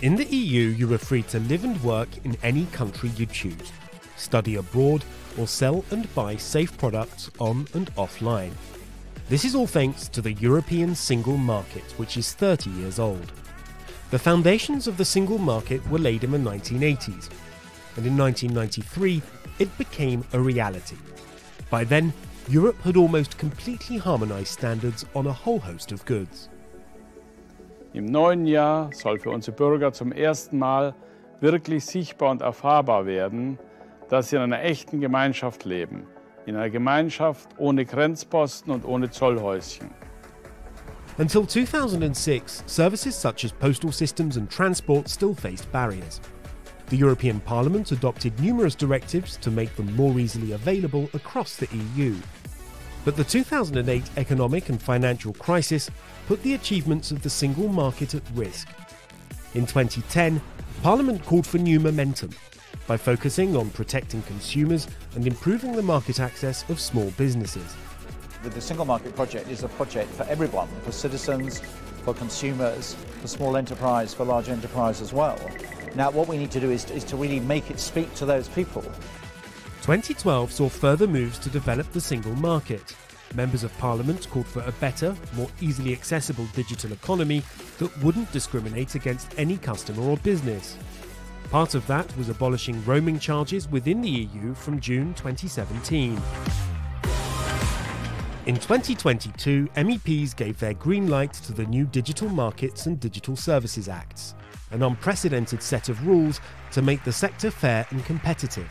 In the EU, you are free to live and work in any country you choose, study abroad, or sell and buy safe products on and offline. This is all thanks to the European single market, which is 30 years old. The foundations of the single market were laid in the 1980s, and in 1993 it became a reality. By then, Europe had almost completely harmonized standards on a whole host of goods. Im neuen Jahr soll für unsere Bürger zum ersten Mal wirklich sichtbar und erfahrbar werden, dass sie in einer echten Gemeinschaft leben. In einer Gemeinschaft ohne Grenzposten und ohne Zollhäuschen. Until 2006, services such as postal systems and transport still faced barriers. The European Parliament adopted numerous directives to make them more easily available across the EU. But the 2008 economic and financial crisis put the achievements of the single market at risk. In 2010, Parliament called for new momentum by focusing on protecting consumers and improving the market access of small businesses. The single market project is a project for everyone, for citizens, for consumers, for small enterprise, for large enterprise as well. Now what we need to do is to really make it speak to those people. 2012 saw further moves to develop the single market. Members of Parliament called for a better, more easily accessible digital economy that wouldn't discriminate against any customer or business. Part of that was abolishing roaming charges within the EU from June 2017. In 2022, MEPs gave their green light to the new Digital Markets and Digital Services Acts, an unprecedented set of rules to make the sector fair and competitive.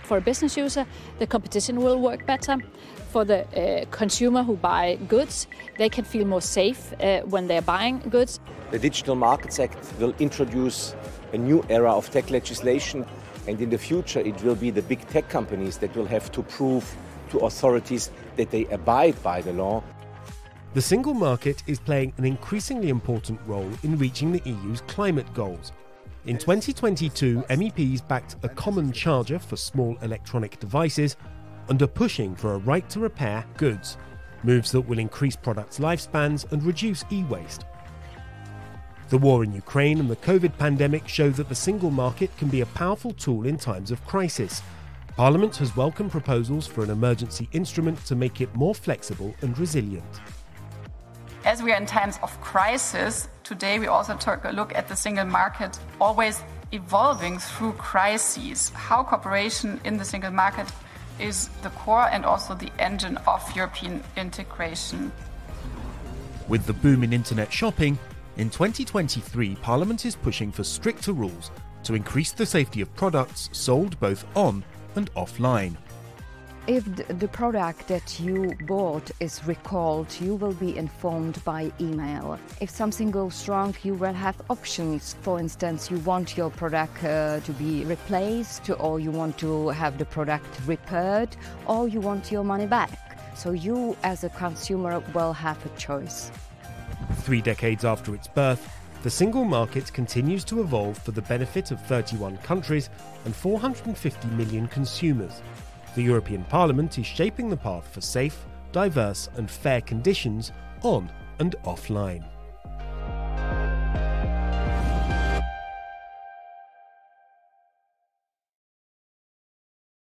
For a business user, the competition will work better. For the consumer who buy goods, they can feel more safe when they're buying goods. The Digital Markets Act will introduce a new era of tech legislation, and in the future it will be the big tech companies that will have to prove to authorities that they abide by the law. The single market is playing an increasingly important role in reaching the EU's climate goals. In 2022, MEPs backed a common charger for small electronic devices and are pushing for a right to repair goods, moves that will increase products' lifespans and reduce e-waste. The war in Ukraine and the COVID pandemic show that the single market can be a powerful tool in times of crisis. Parliament has welcomed proposals for an emergency instrument to make it more flexible and resilient. As we are in times of crisis, today we also took a look at the single market always evolving through crises. How cooperation in the single market is the core and also the engine of European integration. With the boom in internet shopping, in 2023 Parliament is pushing for stricter rules to increase the safety of products sold both on and offline. If the product that you bought is recalled, you will be informed by email. If something goes wrong, you will have options. For instance, you want your product to be replaced, or you want to have the product repaired, or you want your money back. So you, as a consumer, will have a choice. 3 decades after its birth, the single market continues to evolve for the benefit of 31 countries and 450 million consumers. The European Parliament is shaping the path for safe, diverse and fair conditions on and offline.